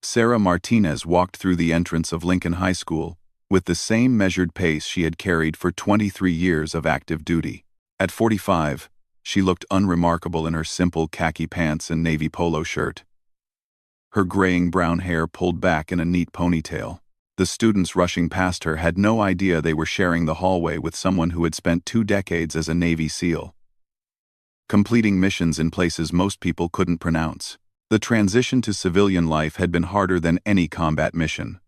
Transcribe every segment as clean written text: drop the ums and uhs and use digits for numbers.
Sarah Martinez walked through the entrance of Lincoln High School with the same measured pace she had carried for 23 years of active duty. At 45, she looked unremarkable in her simple khaki pants and navy polo shirt. Her graying brown hair pulled back in a neat ponytail. The students rushing past her had no idea they were sharing the hallway with someone who had spent 2 decades as a Navy SEAL, completing missions in places most people couldn't pronounce. The transition to civilian life had been harder than any combat mission.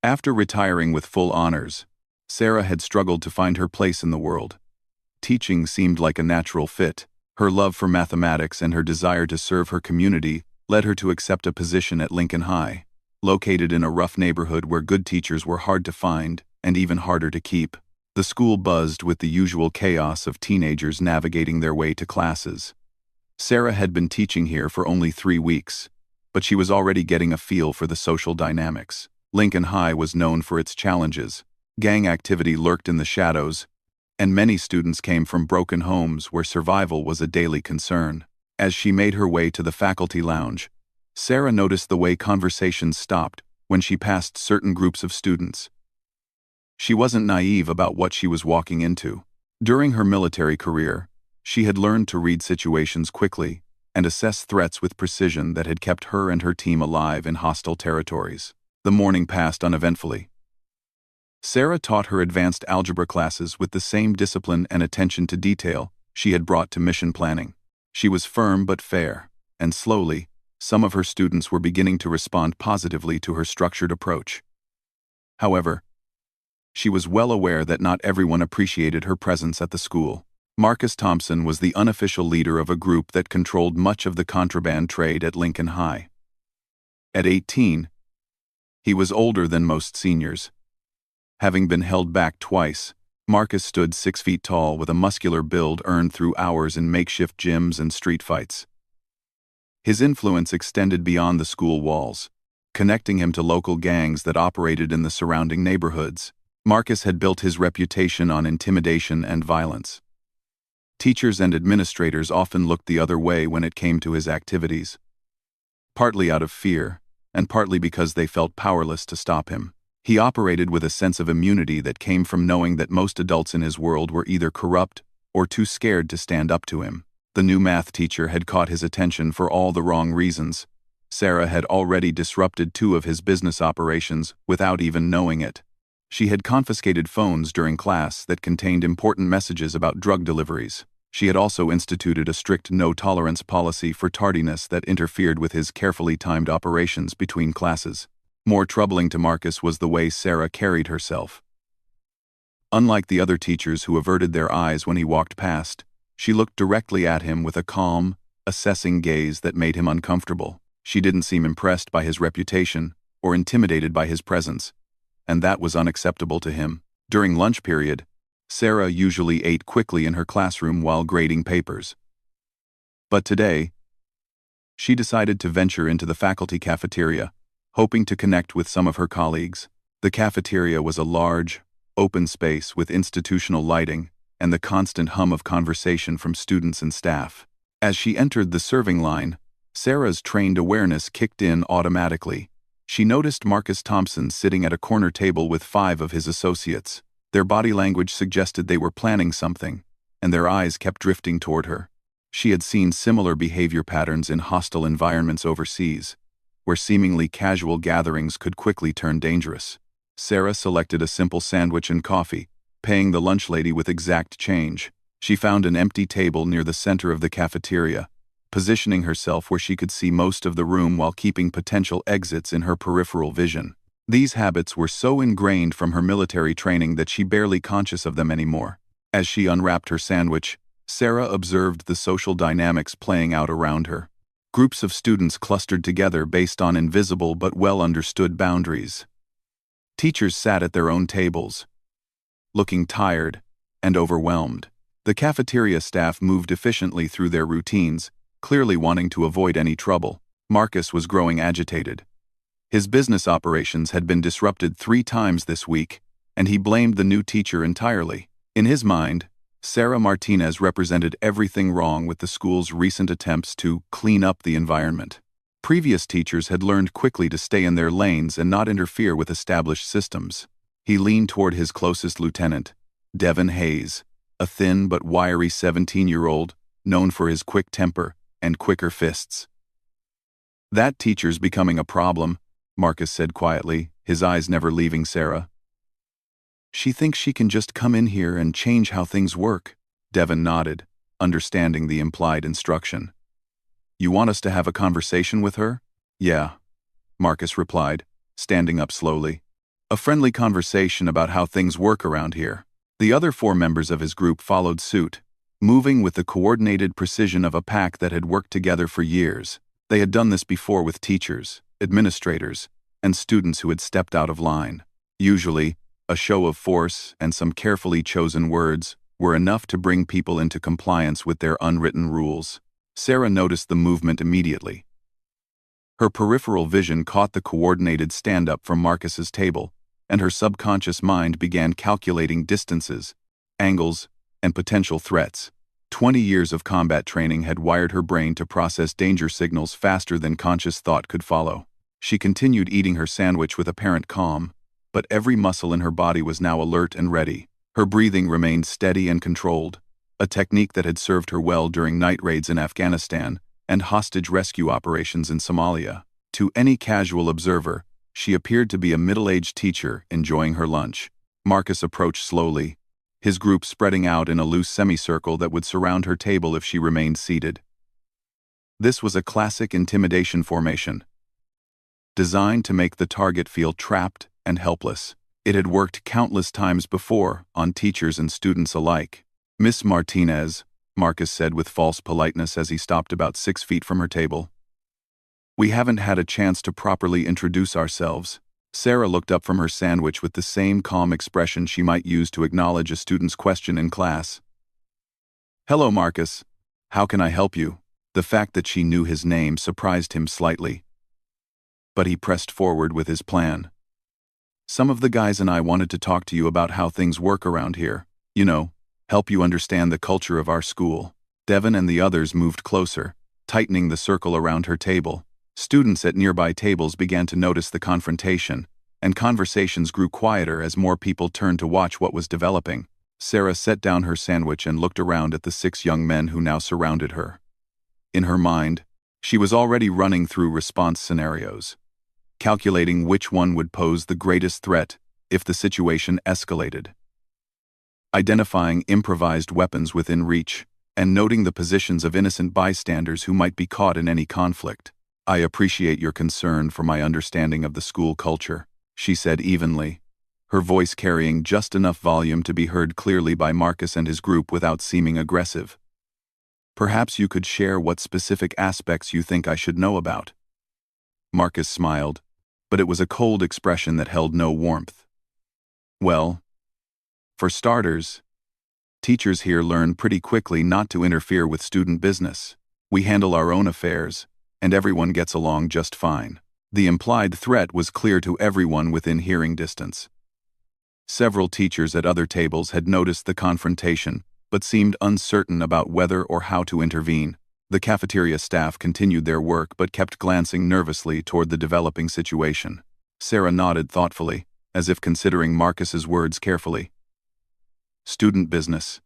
After retiring with full honors, Sarah had struggled to find her place in the world. Teaching seemed like a natural fit. Her love for mathematics and her desire to serve her community led her to accept a position at Lincoln High, located in a rough neighborhood where good teachers were hard to find and even harder to keep. The school buzzed with the usual chaos of teenagers navigating their way to classes. Sarah had been teaching here for only 3 weeks, but she was already getting a feel for the social dynamics. Lincoln High was known for its challenges. Gang activity lurked in the shadows, and many students came from broken homes where survival was a daily concern. As she made her way to the faculty lounge, Sarah noticed the way conversations stopped when she passed certain groups of students. She wasn't naive about what she was walking into. During her military career, she had learned to read situations quickly and assess threats with precision that had kept her and her team alive in hostile territories. The morning passed uneventfully. Sarah taught her advanced algebra classes with the same discipline and attention to detail she had brought to mission planning. She was firm but fair, and slowly, some of her students were beginning to respond positively to her structured approach. However, she was well aware that not everyone appreciated her presence at the school. Marcus Thompson was the unofficial leader of a group that controlled much of the contraband trade at Lincoln High. At 18, he was older than most seniors. Having been held back twice, Marcus stood 6 feet tall with a muscular build earned through hours in makeshift gyms and street fights. His influence extended beyond the school walls, connecting him to local gangs that operated in the surrounding neighborhoods. Marcus had built his reputation on intimidation and violence. Teachers and administrators often looked the other way when it came to his activities, partly out of fear, and partly because they felt powerless to stop him. He operated with a sense of immunity that came from knowing that most adults in his world were either corrupt or too scared to stand up to him. The new math teacher had caught his attention for all the wrong reasons. Sarah had already disrupted 2 of his business operations without even knowing it. She had confiscated phones during class that contained important messages about drug deliveries. She had also instituted a strict no-tolerance policy for tardiness that interfered with his carefully timed operations between classes. More troubling to Marcus was the way Sarah carried herself. Unlike the other teachers who averted their eyes when he walked past, she looked directly at him with a calm, assessing gaze that made him uncomfortable. She didn't seem impressed by his reputation or intimidated by his presence, and that was unacceptable to him. During lunch period, Sarah usually ate quickly in her classroom while grading papers. But today, she decided to venture into the faculty cafeteria, hoping to connect with some of her colleagues. The cafeteria was a large, open space with institutional lighting and the constant hum of conversation from students and staff. As she entered the serving line, Sarah's trained awareness kicked in automatically. She noticed Marcus Thompson sitting at a corner table with 5 of his associates. Their body language suggested they were planning something, and their eyes kept drifting toward her. She had seen similar behavior patterns in hostile environments overseas, where seemingly casual gatherings could quickly turn dangerous. Sarah selected a simple sandwich and coffee, paying the lunch lady with exact change. She found an empty table near the center of the cafeteria, positioning herself where she could see most of the room while keeping potential exits in her peripheral vision. These habits were so ingrained from her military training that she barely conscious of them anymore. As she unwrapped her sandwich, Sarah observed the social dynamics playing out around her. Groups of students clustered together based on invisible but well-understood boundaries. Teachers sat at their own tables, looking tired and overwhelmed. The cafeteria staff moved efficiently through their routines, clearly wanting to avoid any trouble. Marcus was growing agitated. His business operations had been disrupted 3 times this week, and he blamed the new teacher entirely. In his mind, Sarah Martinez represented everything wrong with the school's recent attempts to clean up the environment. Previous teachers had learned quickly to stay in their lanes and not interfere with established systems. He leaned toward his closest lieutenant, Devin Hayes, a thin but wiry 17-year-old, known for his quick temper and quicker fists. "That teacher's becoming a problem," Marcus said quietly, his eyes never leaving Sarah. "She thinks she can just come in here and change how things work." Devin nodded, understanding the implied instruction. "You want us to have a conversation with her?" "Yeah," Marcus replied, standing up slowly. "A friendly conversation about how things work around here." The other 4 members of his group followed suit, moving with the coordinated precision of a pack that had worked together for years. They had done this before with teachers, administrators, and students who had stepped out of line. Usually, a show of force and some carefully chosen words were enough to bring people into compliance with their unwritten rules. Sarah noticed the movement immediately. Her peripheral vision caught the coordinated stand-up from Marcus's table, and her subconscious mind began calculating distances, angles, and potential threats. 20 years of combat training had wired her brain to process danger signals faster than conscious thought could follow. She continued eating her sandwich with apparent calm, but every muscle in her body was now alert and ready. Her breathing remained steady and controlled, a technique that had served her well during night raids in Afghanistan and hostage rescue operations in Somalia. To any casual observer, she appeared to be a middle-aged teacher enjoying her lunch. Marcus approached slowly, his group spreading out in a loose semicircle that would surround her table if she remained seated. This was a classic intimidation formation, designed to make the target feel trapped and helpless. It had worked countless times before, on teachers and students alike. "Miss Martinez," Marcus said with false politeness as he stopped about 6 feet from her table. "We haven't had a chance to properly introduce ourselves." Sarah looked up from her sandwich with the same calm expression she might use to acknowledge a student's question in class. "Hello, Marcus. How can I help you?" The fact that she knew his name surprised him slightly. But he pressed forward with his plan. "Some of the guys and I wanted to talk to you about how things work around here. You know, help you understand the culture of our school." Devin and the others moved closer, tightening the circle around her table. Students at nearby tables began to notice the confrontation, and conversations grew quieter as more people turned to watch what was developing. Sarah set down her sandwich and looked around at the 6 young men who now surrounded her. In her mind, she was already running through response scenarios, calculating which one would pose the greatest threat if the situation escalated. Identifying improvised weapons within reach, and noting the positions of innocent bystanders who might be caught in any conflict. "I appreciate your concern for my understanding of the school culture," she said evenly, her voice carrying just enough volume to be heard clearly by Marcus and his group without seeming aggressive. "Perhaps you could share what specific aspects you think I should know about." Marcus smiled, but it was a cold expression that held no warmth. "Well, for starters, teachers here learn pretty quickly not to interfere with student business. We handle our own affairs, and everyone gets along just fine." The implied threat was clear to everyone within hearing distance. Several teachers at other tables had noticed the confrontation, but seemed uncertain about whether or how to intervene. The cafeteria staff continued their work but kept glancing nervously toward the developing situation. Sarah nodded thoughtfully, as if considering Marcus's words carefully. "Student business,"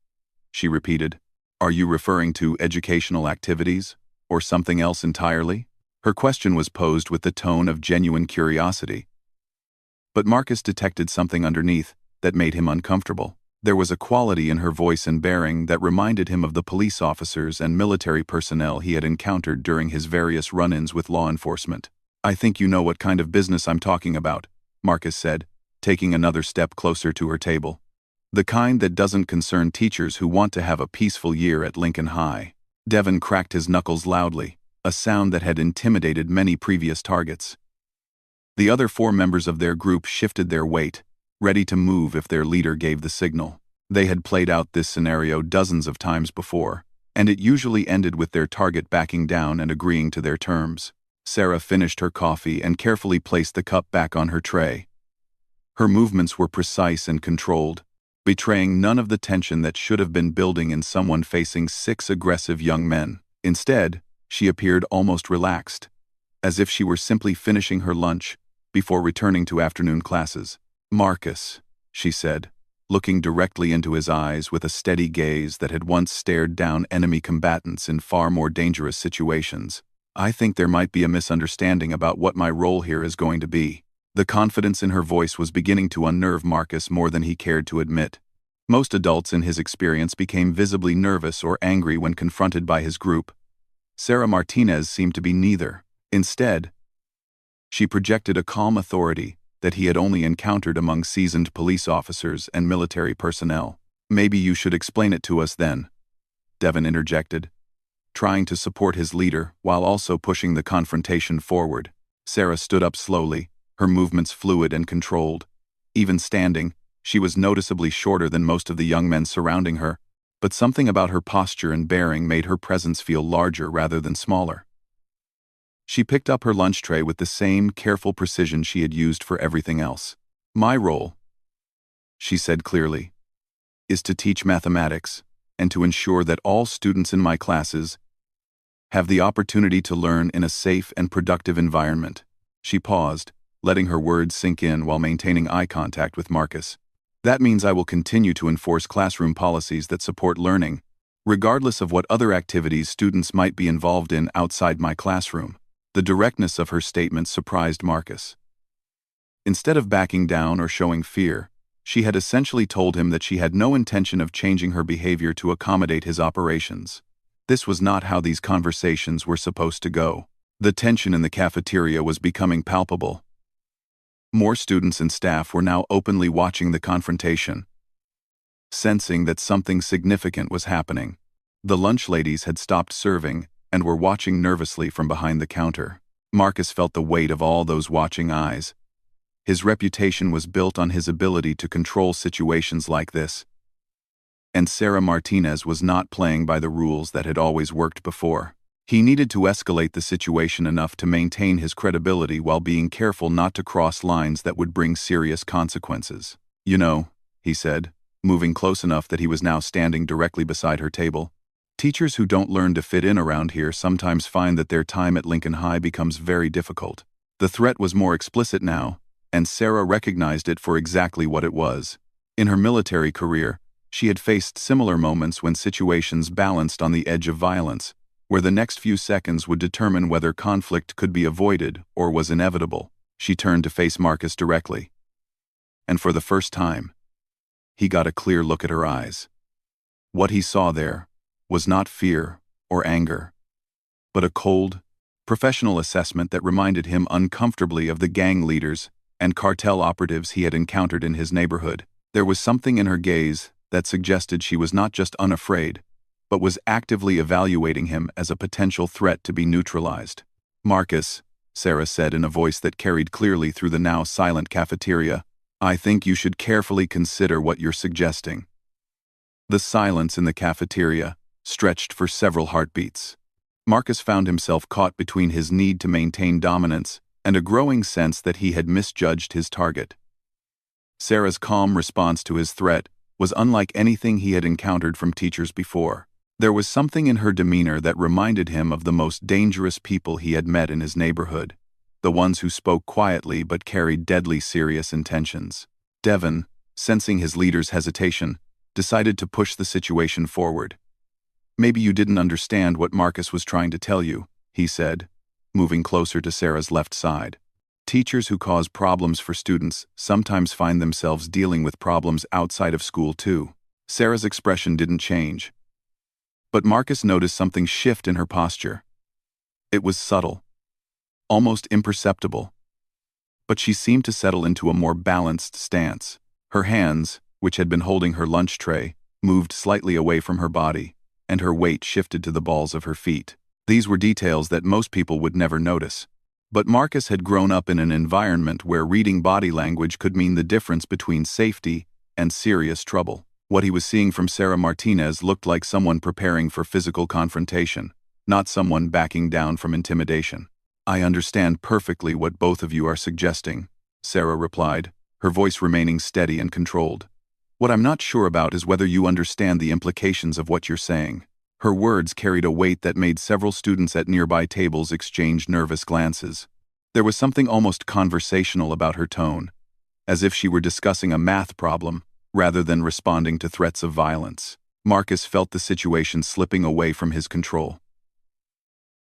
she repeated. "Are you referring to educational activities, or something else entirely?" Her question was posed with the tone of genuine curiosity. But Marcus detected something underneath that made him uncomfortable. There was a quality in her voice and bearing that reminded him of the police officers and military personnel he had encountered during his various run-ins with law enforcement. "I think you know what kind of business I'm talking about," Marcus said, taking another step closer to her table. "The kind that doesn't concern teachers who want to have a peaceful year at Lincoln High." Devin cracked his knuckles loudly, a sound that had intimidated many previous targets. The other 4 members of their group shifted their weight, ready to move if their leader gave the signal. They had played out this scenario dozens of times before, and it usually ended with their target backing down and agreeing to their terms. Sarah finished her coffee and carefully placed the cup back on her tray. Her movements were precise and controlled, betraying none of the tension that should have been building in someone facing 6 aggressive young men. Instead, she appeared almost relaxed, as if she were simply finishing her lunch before returning to afternoon classes. "Marcus," she said, looking directly into his eyes with a steady gaze that had once stared down enemy combatants in far more dangerous situations. "I think there might be a misunderstanding about what my role here is going to be." The confidence in her voice was beginning to unnerve Marcus more than he cared to admit. Most adults in his experience became visibly nervous or angry when confronted by his group. Sarah Martinez seemed to be neither. Instead, she projected a calm authority that he had only encountered among seasoned police officers and military personnel. "Maybe you should explain it to us then," Devon interjected, trying to support his leader while also pushing the confrontation forward. Sarah stood up slowly, her movements fluid and controlled. Even standing, she was noticeably shorter than most of the young men surrounding her, but something about her posture and bearing made her presence feel larger rather than smaller. She picked up her lunch tray with the same careful precision she had used for everything else. "My role," she said clearly, "is to teach mathematics and to ensure that all students in my classes have the opportunity to learn in a safe and productive environment." She paused, letting her words sink in while maintaining eye contact with Marcus. "That means I will continue to enforce classroom policies that support learning, regardless of what other activities students might be involved in outside my classroom." The directness of her statement surprised Marcus. Instead of backing down or showing fear, she had essentially told him that she had no intention of changing her behavior to accommodate his operations. This was not how these conversations were supposed to go. The tension in the cafeteria was becoming palpable. More students and staff were now openly watching the confrontation, sensing that something significant was happening. The lunch ladies had stopped serving and were watching nervously from behind the counter. Marcus felt the weight of all those watching eyes. His reputation was built on his ability to control situations like this. And Sarah Martinez was not playing by the rules that had always worked before. He needed to escalate the situation enough to maintain his credibility while being careful not to cross lines that would bring serious consequences. "You know," he said, moving close enough that he was now standing directly beside her table, "teachers who don't learn to fit in around here sometimes find that their time at Lincoln High becomes very difficult." The threat was more explicit now, and Sarah recognized it for exactly what it was. In her military career, she had faced similar moments when situations balanced on the edge of violence, where the next few seconds would determine whether conflict could be avoided or was inevitable. She turned to face Marcus directly. And for the first time, he got a clear look at her eyes. What he saw there was not fear or anger, but a cold, professional assessment that reminded him uncomfortably of the gang leaders and cartel operatives he had encountered in his neighborhood. There was something in her gaze that suggested she was not just unafraid, but was actively evaluating him as a potential threat to be neutralized. "Marcus," Sarah said in a voice that carried clearly through the now silent cafeteria, "I think you should carefully consider what you're suggesting." The silence in the cafeteria stretched for several heartbeats. Marcus found himself caught between his need to maintain dominance and a growing sense that he had misjudged his target. Sarah's calm response to his threat was unlike anything he had encountered from teachers before. There was something in her demeanor that reminded him of the most dangerous people he had met in his neighborhood, the ones who spoke quietly but carried deadly serious intentions. Devon, sensing his leader's hesitation, decided to push the situation forward. "Maybe you didn't understand what Marcus was trying to tell you," he said, moving closer to Sarah's left side. "Teachers who cause problems for students sometimes find themselves dealing with problems outside of school too." Sarah's expression didn't change, but Marcus noticed something shift in her posture. It was subtle, almost imperceptible, but she seemed to settle into a more balanced stance. Her hands, which had been holding her lunch tray, moved slightly away from her body, and her weight shifted to the balls of her feet. These were details that most people would never notice. But Marcus had grown up in an environment where reading body language could mean the difference between safety and serious trouble. What he was seeing from Sarah Martinez looked like someone preparing for physical confrontation, not someone backing down from intimidation. "I understand perfectly what both of you are suggesting," Sarah replied, her voice remaining steady and controlled. "What I'm not sure about is whether you understand the implications of what you're saying." Her words carried a weight that made several students at nearby tables exchange nervous glances. There was something almost conversational about her tone, as if she were discussing a math problem rather than responding to threats of violence. Marcus felt the situation slipping away from his control.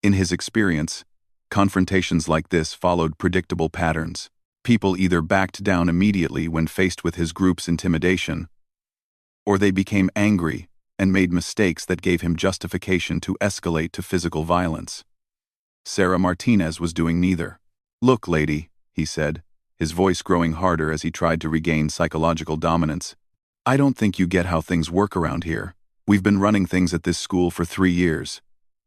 In his experience, confrontations like this followed predictable patterns. People either backed down immediately when faced with his group's intimidation, or they became angry and made mistakes that gave him justification to escalate to physical violence. Sarah Martinez was doing neither. "Look, lady," he said, his voice growing harder as he tried to regain psychological dominance. "I don't think you get how things work around here. We've been running things at this school for 3 years.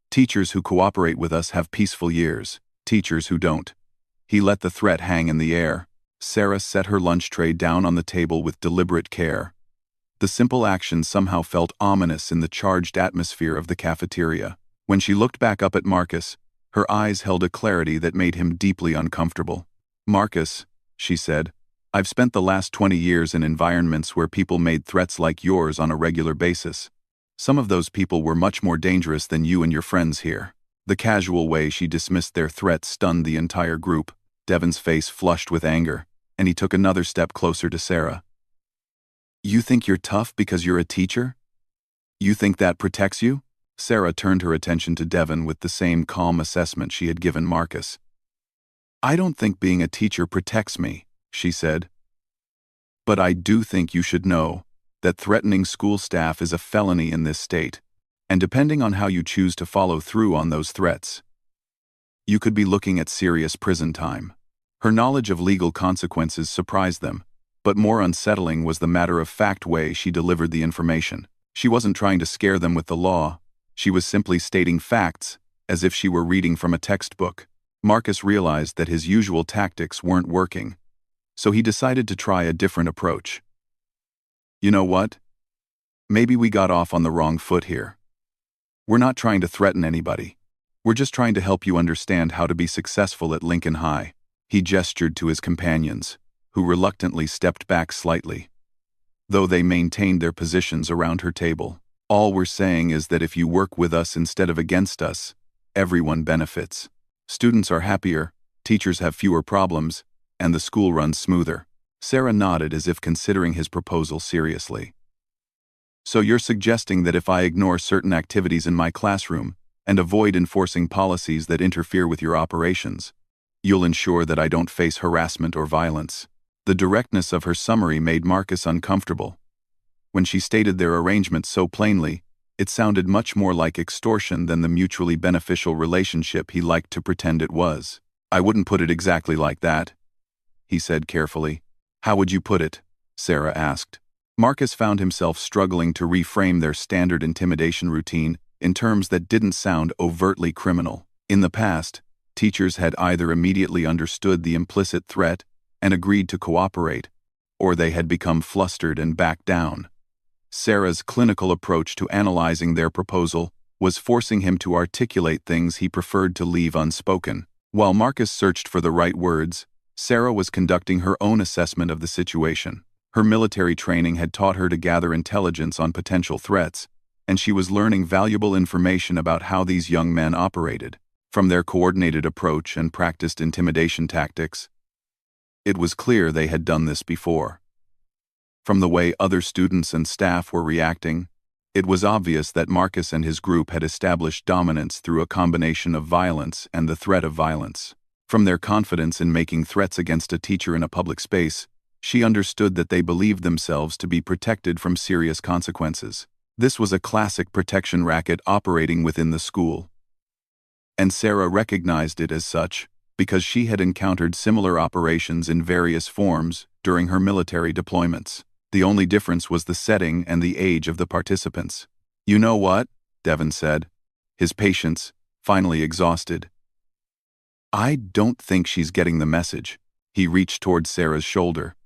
Teachers who cooperate with us have peaceful years. Teachers who don't." He let the threat hang in the air. Sarah set her lunch tray down on the table with deliberate care. The simple action somehow felt ominous in the charged atmosphere of the cafeteria. When she looked back up at Marcus, her eyes held a clarity that made him deeply uncomfortable. "Marcus," she said, "I've spent the last 20 years in environments where people made threats like yours on a regular basis. Some of those people were much more dangerous than you and your friends here." The casual way she dismissed their threat stunned the entire group. Devon's face flushed with anger, and he took another step closer to Sarah. "You think you're tough because you're a teacher? You think that protects you?" Sarah turned her attention to Devon with the same calm assessment she had given Marcus. "I don't think being a teacher protects me," she said. "But I do think you should know that threatening school staff is a felony in this state, and depending on how you choose to follow through on those threats, you could be looking at serious prison time." Her knowledge of legal consequences surprised them, but more unsettling was the matter-of-fact way she delivered the information. She wasn't trying to scare them with the law. She was simply stating facts, as if she were reading from a textbook. Marcus realized that his usual tactics weren't working, so he decided to try a different approach. "You know what? Maybe we got off on the wrong foot here. We're not trying to threaten anybody. We're just trying to help you understand how to be successful at Lincoln High." He gestured to his companions, who reluctantly stepped back slightly, though they maintained their positions around her table. "All we're saying is that if you work with us instead of against us, everyone benefits. Students are happier, teachers have fewer problems, and the school runs smoother." Sarah nodded as if considering his proposal seriously. "So you're suggesting that if I ignore certain activities in my classroom and avoid enforcing policies that interfere with your operations, you'll ensure that I don't face harassment or violence?" The directness of her summary made Marcus uncomfortable. When she stated their arrangement so plainly, it sounded much more like extortion than the mutually beneficial relationship he liked to pretend it was. "I wouldn't put it exactly like that," he said carefully. "How would you put it?" Sarah asked. Marcus found himself struggling to reframe their standard intimidation routine in terms that didn't sound overtly criminal. In the past, teachers had either immediately understood the implicit threat and agreed to cooperate, or they had become flustered and backed down. Sarah's clinical approach to analyzing their proposal was forcing him to articulate things he preferred to leave unspoken. While Marcus searched for the right words, Sarah was conducting her own assessment of the situation. Her military training had taught her to gather intelligence on potential threats, and she was learning valuable information about how these young men operated. From their coordinated approach and practiced intimidation tactics, it was clear they had done this before. From the way other students and staff were reacting, it was obvious that Marcus and his group had established dominance through a combination of violence and the threat of violence. From their confidence in making threats against a teacher in a public space, she understood that they believed themselves to be protected from serious consequences. This was a classic protection racket operating within the school, and Sarah recognized it as such because she had encountered similar operations in various forms during her military deployments. The only difference was the setting and the age of the participants. "You know what?" Devon said, his patience finally exhausted. "I don't think she's getting the message." He reached toward Sarah's shoulder,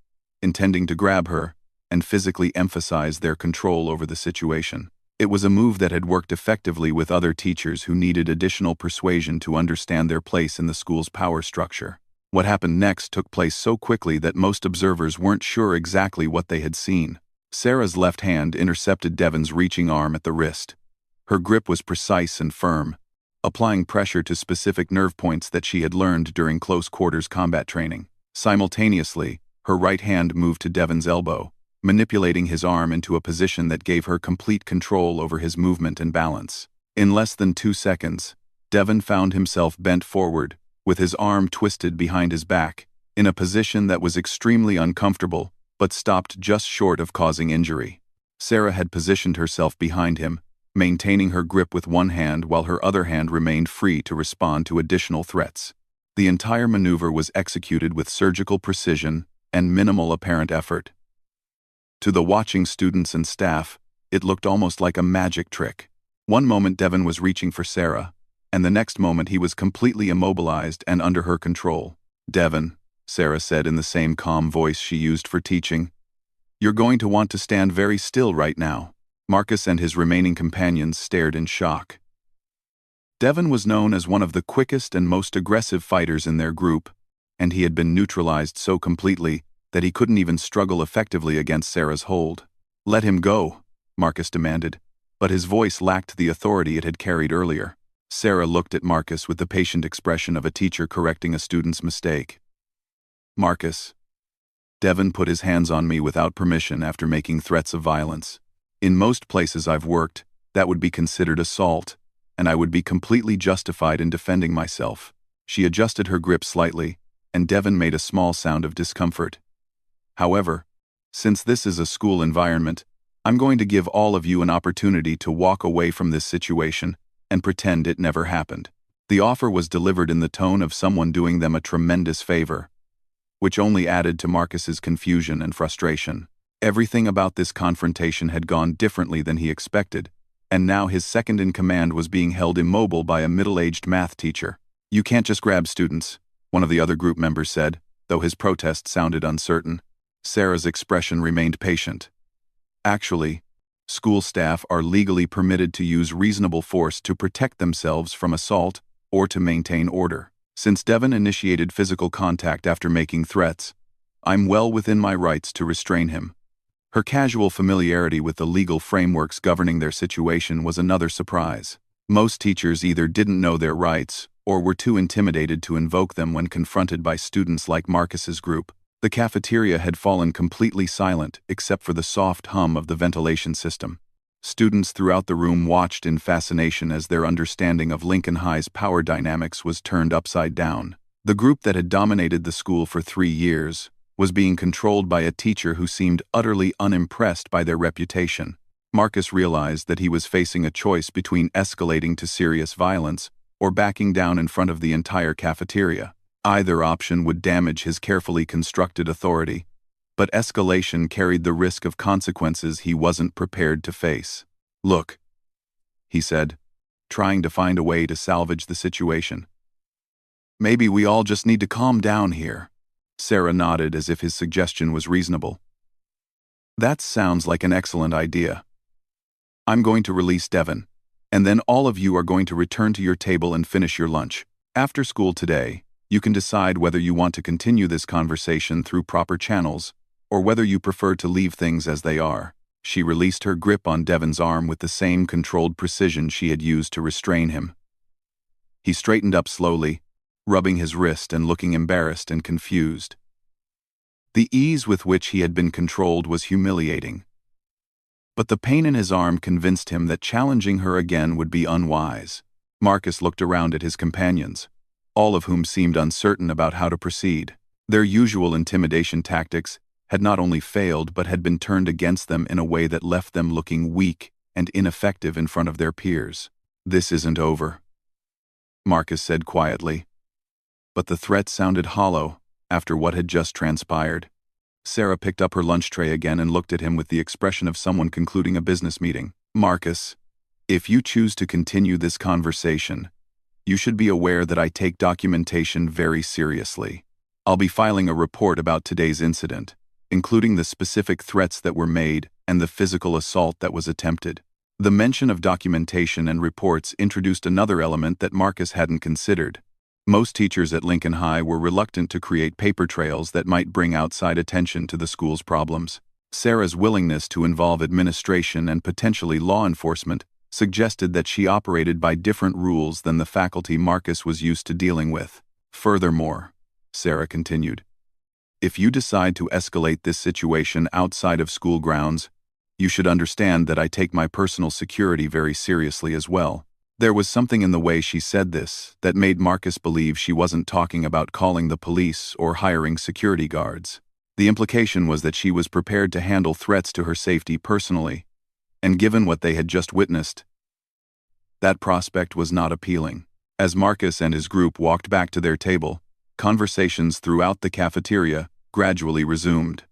intending to grab her and physically emphasize their control over the situation. It was a move that had worked effectively with other teachers who needed additional persuasion to understand their place in the school's power structure. What happened next took place so quickly that most observers weren't sure exactly what they had seen. Sarah's left hand intercepted Devon's reaching arm at the wrist. Her grip was precise and firm, applying pressure to specific nerve points that she had learned during close-quarters combat training. Simultaneously, her right hand moved to Devon's elbow, manipulating his arm into a position that gave her complete control over his movement and balance. In less than 2 seconds, Devon found himself bent forward, with his arm twisted behind his back, in a position that was extremely uncomfortable, but stopped just short of causing injury. Sarah had positioned herself behind him, maintaining her grip with one hand while her other hand remained free to respond to additional threats. The entire maneuver was executed with surgical precision and minimal apparent effort. To the watching students and staff, it looked almost like a magic trick. One moment Devon was reaching for Sarah, and the next moment he was completely immobilized and under her control. "Devon," Sarah said in the same calm voice she used for teaching, "you're going to want to stand very still right now." Marcus and his remaining companions stared in shock. Devon was known as one of the quickest and most aggressive fighters in their group, and he had been neutralized so completely that he couldn't even struggle effectively against Sarah's hold. "Let him go," Marcus demanded, but his voice lacked the authority it had carried earlier. Sarah looked at Marcus with the patient expression of a teacher correcting a student's mistake. "Marcus, Devon put his hands on me without permission after making threats of violence. In most places I've worked, that would be considered assault, and I would be completely justified in defending myself." She adjusted her grip slightly, and Devon made a small sound of discomfort. "However, since this is a school environment, I'm going to give all of you an opportunity to walk away from this situation and pretend it never happened." The offer was delivered in the tone of someone doing them a tremendous favor, which only added to Marcus's confusion and frustration. Everything about this confrontation had gone differently than he expected, and now his second-in-command was being held immobile by a middle-aged math teacher. "You can't just grab students," one of the other group members said, though his protest sounded uncertain. Sarah's expression remained patient. "Actually, school staff are legally permitted to use reasonable force to protect themselves from assault or to maintain order. Since Devon initiated physical contact after making threats, I'm well within my rights to restrain him." Her casual familiarity with the legal frameworks governing their situation was another surprise. Most teachers either didn't know their rights or were too intimidated to invoke them when confronted by students like Marcus's group. The cafeteria had fallen completely silent except for the soft hum of the ventilation system. Students throughout the room watched in fascination as their understanding of Lincoln High's power dynamics was turned upside down. The group that had dominated the school for 3 years was being controlled by a teacher who seemed utterly unimpressed by their reputation. Marcus realized that he was facing a choice between escalating to serious violence or backing down in front of the entire cafeteria. Either option would damage his carefully constructed authority, but escalation carried the risk of consequences he wasn't prepared to face. "Look," he said, trying to find a way to salvage the situation. "Maybe we all just need to calm down here." Sarah nodded as if his suggestion was reasonable. "That sounds like an excellent idea. I'm going to release Devon, and then all of you are going to return to your table and finish your lunch. After school today, you can decide whether you want to continue this conversation through proper channels or whether you prefer to leave things as they are." She released her grip on Devon's arm with the same controlled precision she had used to restrain him. He straightened up slowly, rubbing his wrist and looking embarrassed and confused. The ease with which he had been controlled was humiliating. But the pain in his arm convinced him that challenging her again would be unwise. Marcus looked around at his companions, all of whom seemed uncertain about how to proceed. Their usual intimidation tactics had not only failed but had been turned against them in a way that left them looking weak and ineffective in front of their peers. "This isn't over," Marcus said quietly. But the threat sounded hollow after what had just transpired. Sarah picked up her lunch tray again and looked at him with the expression of someone concluding a business meeting. "Marcus, if you choose to continue this conversation, you should be aware that I take documentation very seriously. I'll be filing a report about today's incident, including the specific threats that were made and the physical assault that was attempted." The mention of documentation and reports introduced another element that Marcus hadn't considered. Most teachers at Lincoln High were reluctant to create paper trails that might bring outside attention to the school's problems. Sarah's willingness to involve administration and potentially law enforcement suggested that she operated by different rules than the faculty Marcus was used to dealing with. Furthermore, Sarah continued, if you decide to escalate this situation outside of school grounds, you should understand that I take my personal security very seriously as well. There was something in the way she said this that made Marcus believe she wasn't talking about calling the police or hiring security guards. The implication was that she was prepared to handle threats to her safety personally, and given what they had just witnessed, that prospect was not appealing. As Marcus and his group walked back to their table, conversations throughout the cafeteria gradually resumed.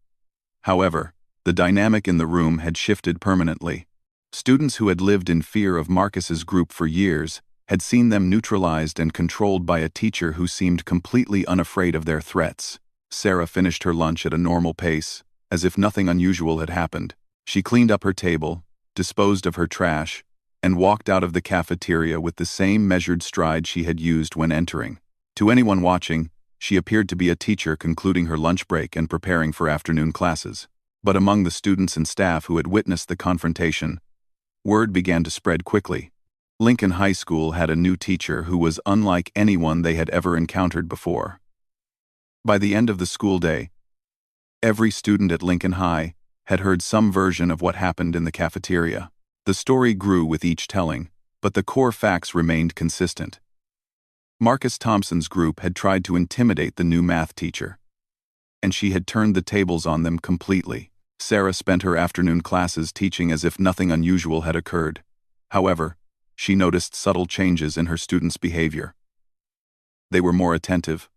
However, the dynamic in the room had shifted permanently. Students who had lived in fear of Marcus's group for years had seen them neutralized and controlled by a teacher who seemed completely unafraid of their threats. Sarah finished her lunch at a normal pace, as if nothing unusual had happened. She cleaned up her table, disposed of her trash, and walked out of the cafeteria with the same measured stride she had used when entering. To anyone watching, she appeared to be a teacher concluding her lunch break and preparing for afternoon classes. But among the students and staff who had witnessed the confrontation, word began to spread quickly. Lincoln High School had a new teacher who was unlike anyone they had ever encountered before. By the end of the school day, every student at Lincoln High had heard some version of what happened in the cafeteria. The story grew with each telling, but the core facts remained consistent. Marcus Thompson's group had tried to intimidate the new math teacher, and she had turned the tables on them completely. Sarah spent her afternoon classes teaching as if nothing unusual had occurred. However, she noticed subtle changes in her students' behavior. They were more attentive,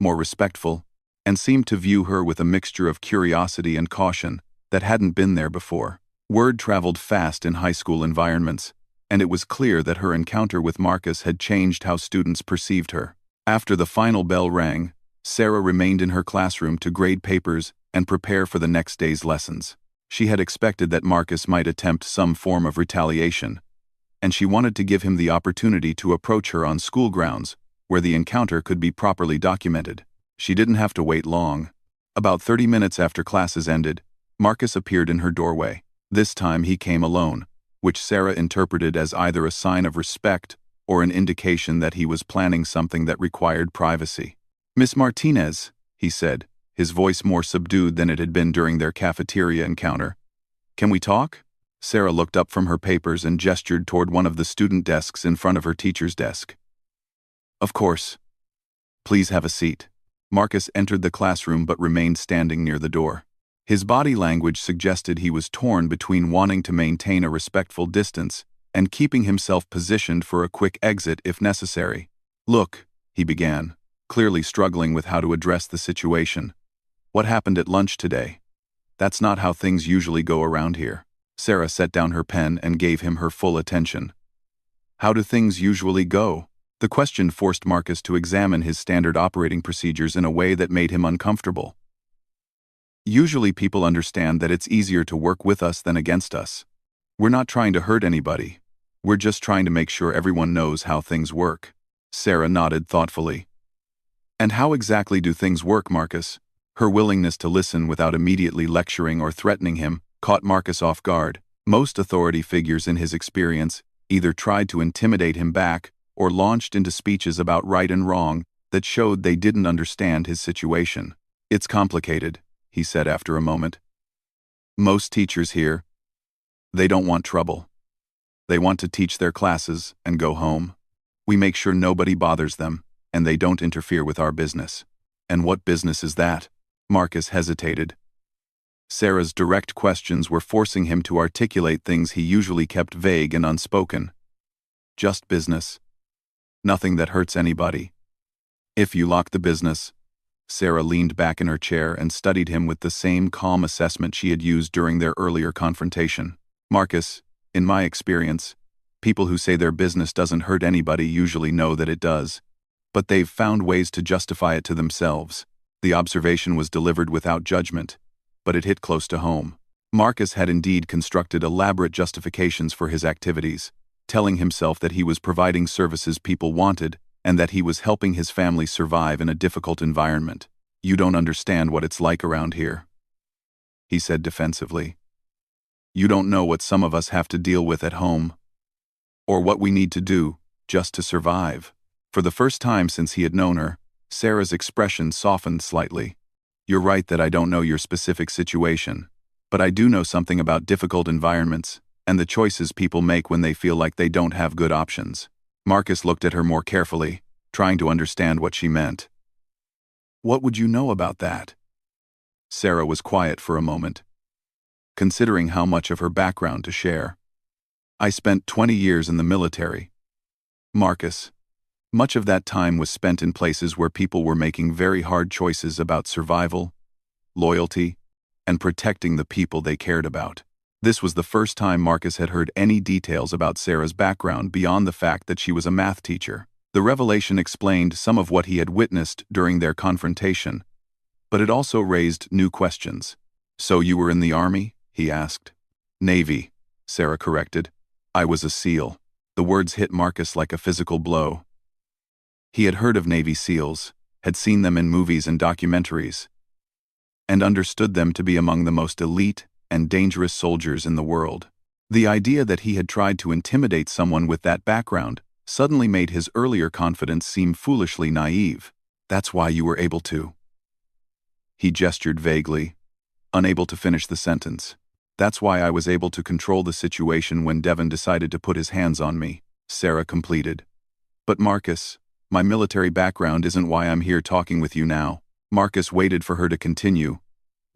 more respectful, and seemed to view her with a mixture of curiosity and caution that hadn't been there before. Word traveled fast in high school environments, and it was clear that her encounter with Marcus had changed how students perceived her. After the final bell rang, Sarah remained in her classroom to grade papers and prepare for the next day's lessons. She had expected that Marcus might attempt some form of retaliation, and she wanted to give him the opportunity to approach her on school grounds, where the encounter could be properly documented. She didn't have to wait long. About 30 minutes after classes ended, Marcus appeared in her doorway. This time he came alone, which Sarah interpreted as either a sign of respect or an indication that he was planning something that required privacy. "Miss Martinez," he said, his voice more subdued than it had been during their cafeteria encounter. "Can we talk?" Sarah looked up from her papers and gestured toward one of the student desks in front of her teacher's desk. "Of course. Please have a seat." Marcus entered the classroom but remained standing near the door. His body language suggested he was torn between wanting to maintain a respectful distance and keeping himself positioned for a quick exit if necessary. "Look," he began, clearly struggling with how to address the situation. "What happened at lunch today? That's not how things usually go around here." Sarah set down her pen and gave him her full attention. "How do things usually go?" The question forced Marcus to examine his standard operating procedures in a way that made him uncomfortable. "Usually people understand that it's easier to work with us than against us. We're not trying to hurt anybody. We're just trying to make sure everyone knows how things work." Sarah nodded thoughtfully. "And how exactly do things work, Marcus?" Her willingness to listen without immediately lecturing or threatening him caught Marcus off guard. Most authority figures in his experience either tried to intimidate him back or launched into speeches about right and wrong that showed they didn't understand his situation. "It's complicated," he said after a moment. "Most teachers here, they don't want trouble. They want to teach their classes and go home. We make sure nobody bothers them, and they don't interfere with our business." "And what business is that?" Marcus hesitated. Sarah's direct questions were forcing him to articulate things he usually kept vague and unspoken. "Just business. Nothing that hurts anybody. If you lock the business." Sarah leaned back in her chair and studied him with the same calm assessment she had used during their earlier confrontation. "Marcus, in my experience, people who say their business doesn't hurt anybody usually know that it does, but they've found ways to justify it to themselves." The observation was delivered without judgment, but it hit close to home. Marcus had indeed constructed elaborate justifications for his activities, telling himself that he was providing services people wanted and that he was helping his family survive in a difficult environment. "You don't understand what it's like around here," he said defensively. "You don't know what some of us have to deal with at home." or what we need to do just to survive. For the first time since he had known her, Sarah's expression softened slightly. You're right that I don't know your specific situation, but I do know something about difficult environments and the choices people make when they feel like they don't have good options. Marcus looked at her more carefully, trying to understand what she meant. What would you know about that? Sarah was quiet for a moment, considering how much of her background to share. I spent 20 years in the military. Marcus. Much of that time was spent in places where people were making very hard choices about survival, loyalty, and protecting the people they cared about. This was the first time Marcus had heard any details about Sarah's background beyond the fact that she was a math teacher. The revelation explained some of what he had witnessed during their confrontation, but it also raised new questions. So you were in the Army? He asked. Navy, Sarah corrected. I was a SEAL. The words hit Marcus like a physical blow. He had heard of Navy SEALs, had seen them in movies and documentaries, and understood them to be among the most elite and dangerous soldiers in the world. The idea that he had tried to intimidate someone with that background suddenly made his earlier confidence seem foolishly naive. That's why you were able to. He gestured vaguely, unable to finish the sentence. That's why I was able to control the situation when Devon decided to put his hands on me, Sarah completed. But Marcus, my military background isn't why I'm here talking with you now. Marcus waited for her to continue,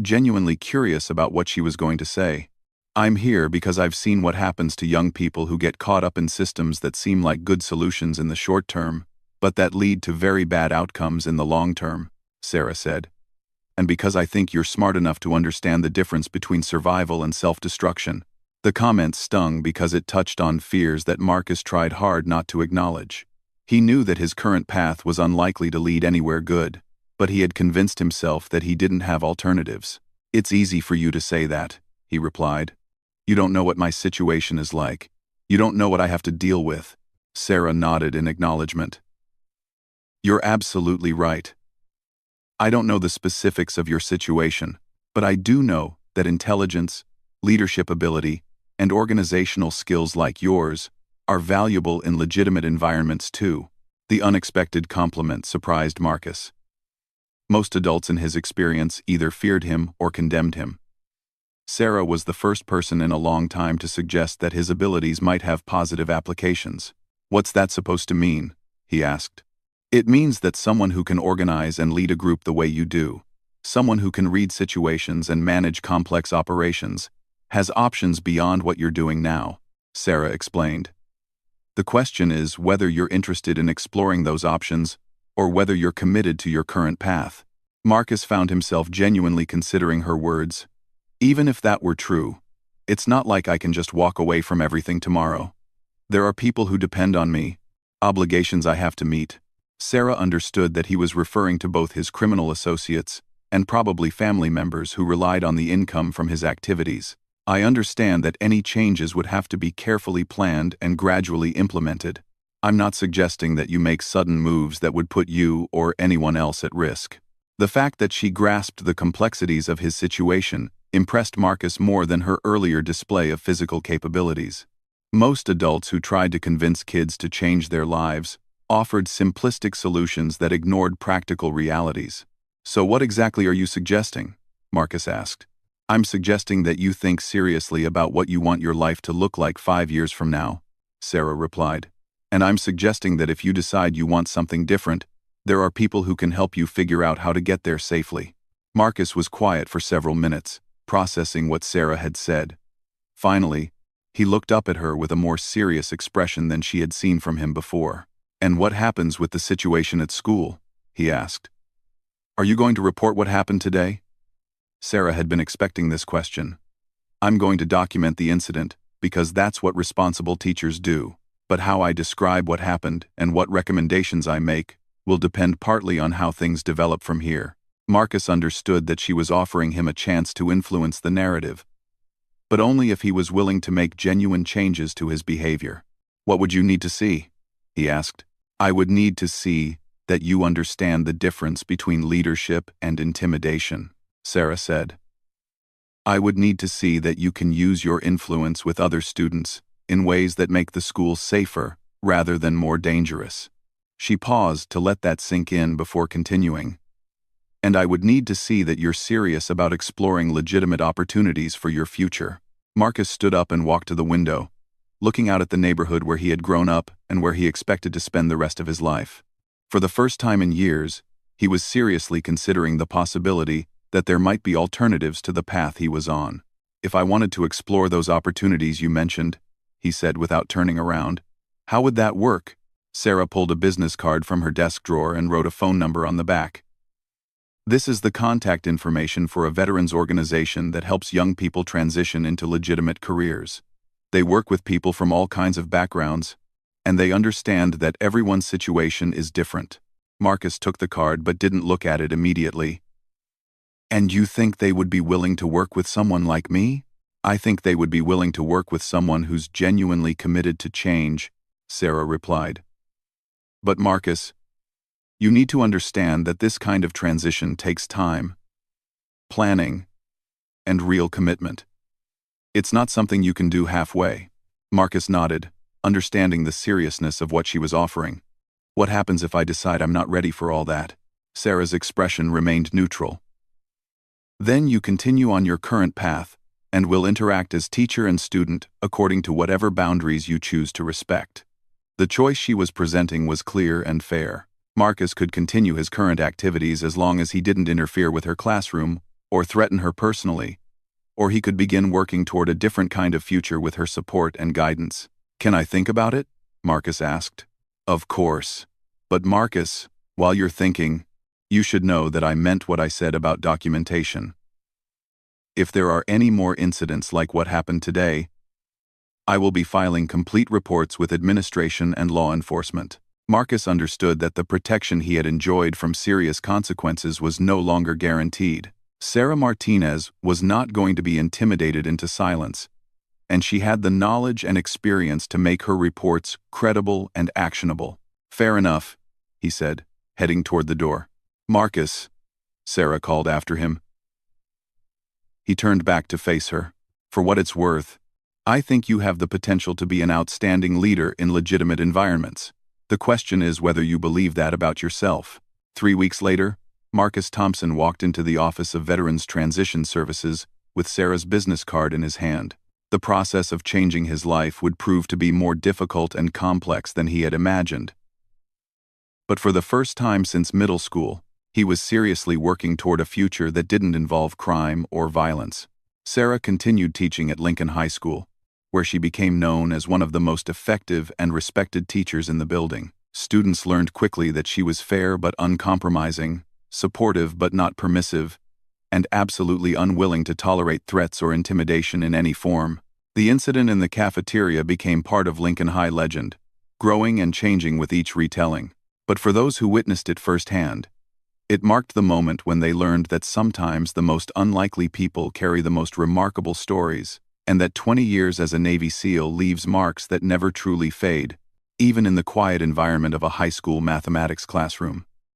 genuinely curious about what she was going to say. I'm here because I've seen what happens to young people who get caught up in systems that seem like good solutions in the short term, but that lead to very bad outcomes in the long term, Sarah said. And because I think you're smart enough to understand the difference between survival and self-destruction. The comment stung because it touched on fears that Marcus tried hard not to acknowledge. He knew that his current path was unlikely to lead anywhere good, but he had convinced himself that he didn't have alternatives. It's easy for you to say that, he replied. You don't know what my situation is like. You don't know what I have to deal with. Sarah nodded in acknowledgement. You're absolutely right. I don't know the specifics of your situation, but I do know that intelligence, leadership ability, and organizational skills like yours are valuable in legitimate environments too. The unexpected compliment surprised Marcus. Most adults in his experience either feared him or condemned him. Sarah was the first person in a long time to suggest that his abilities might have positive applications. What's that supposed to mean? He asked. It means that someone who can organize and lead a group the way you do, someone who can read situations and manage complex operations, has options beyond what you're doing now, Sarah explained. The question is whether you're interested in exploring those options or whether you're committed to your current path. Marcus found himself genuinely considering her words. Even if that were true, it's not like I can just walk away from everything tomorrow. There are people who depend on me, obligations I have to meet. Sarah understood that he was referring to both his criminal associates and probably family members who relied on the income from his activities. I understand that any changes would have to be carefully planned and gradually implemented. I'm not suggesting that you make sudden moves that would put you or anyone else at risk. The fact that she grasped the complexities of his situation impressed Marcus more than her earlier display of physical capabilities. Most adults who tried to convince kids to change their lives offered simplistic solutions that ignored practical realities. So what exactly are you suggesting? Marcus asked. I'm suggesting that you think seriously about what you want your life to look like 5 years from now, Sarah replied. And I'm suggesting that if you decide you want something different, there are people who can help you figure out how to get there safely. Marcus was quiet for several minutes, processing what Sarah had said. Finally, he looked up at her with a more serious expression than she had seen from him before. And what happens with the situation at school? He asked. Are you going to report what happened today? Sarah had been expecting this question. I'm going to document the incident, because that's what responsible teachers do. But how I describe what happened and what recommendations I make will depend partly on how things develop from here. Marcus understood that she was offering him a chance to influence the narrative, but only if he was willing to make genuine changes to his behavior. What would you need to see? He asked. I would need to see that you understand the difference between leadership and intimidation, Sarah said. I would need to see that you can use your influence with other students in ways that make the school safer rather than more dangerous. She paused to let that sink in before continuing. And I would need to see that you're serious about exploring legitimate opportunities for your future. Marcus stood up and walked to the window, looking out at the neighborhood where he had grown up and where he expected to spend the rest of his life. For the first time in years, he was seriously considering the possibility that there might be alternatives to the path he was on. If I wanted to explore those opportunities you mentioned, he said without turning around, how would that work? Sarah pulled a business card from her desk drawer and wrote a phone number on the back. This is the contact information for a veterans organization that helps young people transition into legitimate careers. They work with people from all kinds of backgrounds, and they understand that everyone's situation is different. Marcus took the card but didn't look at it immediately. And you think they would be willing to work with someone like me? I think they would be willing to work with someone who's genuinely committed to change, Sarah replied. But Marcus, you need to understand that this kind of transition takes time, planning, and real commitment. It's not something you can do halfway. Marcus nodded, understanding the seriousness of what she was offering. What happens if I decide I'm not ready for all that? Sarah's expression remained neutral. Then you continue on your current path, and will interact as teacher and student according to whatever boundaries you choose to respect. The choice she was presenting was clear and fair. Marcus could continue his current activities as long as he didn't interfere with her classroom or threaten her personally, or he could begin working toward a different kind of future with her support and guidance. Can I think about it? Marcus asked. Of course. But Marcus, while you're thinking, you should know that I meant what I said about documentation. If there are any more incidents like what happened today, I will be filing complete reports with administration and law enforcement. Marcus understood that the protection he had enjoyed from serious consequences was no longer guaranteed. Sarah Martinez was not going to be intimidated into silence, and she had the knowledge and experience to make her reports credible and actionable. Fair enough, he said, heading toward the door. Marcus, Sarah called after him. He turned back to face her. For what it's worth, I think you have the potential to be an outstanding leader in legitimate environments. The question is whether you believe that about yourself. 3 weeks later, Marcus Thompson walked into the Office of Veterans Transition Services with Sarah's business card in his hand. The process of changing his life would prove to be more difficult and complex than he had imagined. But for the first time since middle school, he was seriously working toward a future that didn't involve crime or violence. Sarah continued teaching at Lincoln High School, where she became known as one of the most effective and respected teachers in the building. Students learned quickly that she was fair but uncompromising, supportive but not permissive, and absolutely unwilling to tolerate threats or intimidation in any form. The incident in the cafeteria became part of Lincoln High legend, growing and changing with each retelling. But for those who witnessed it firsthand, it marked the moment when they learned that sometimes the most unlikely people carry the most remarkable stories, and that 20 years as a Navy SEAL leaves marks that never truly fade, even in the quiet environment of a high school mathematics classroom.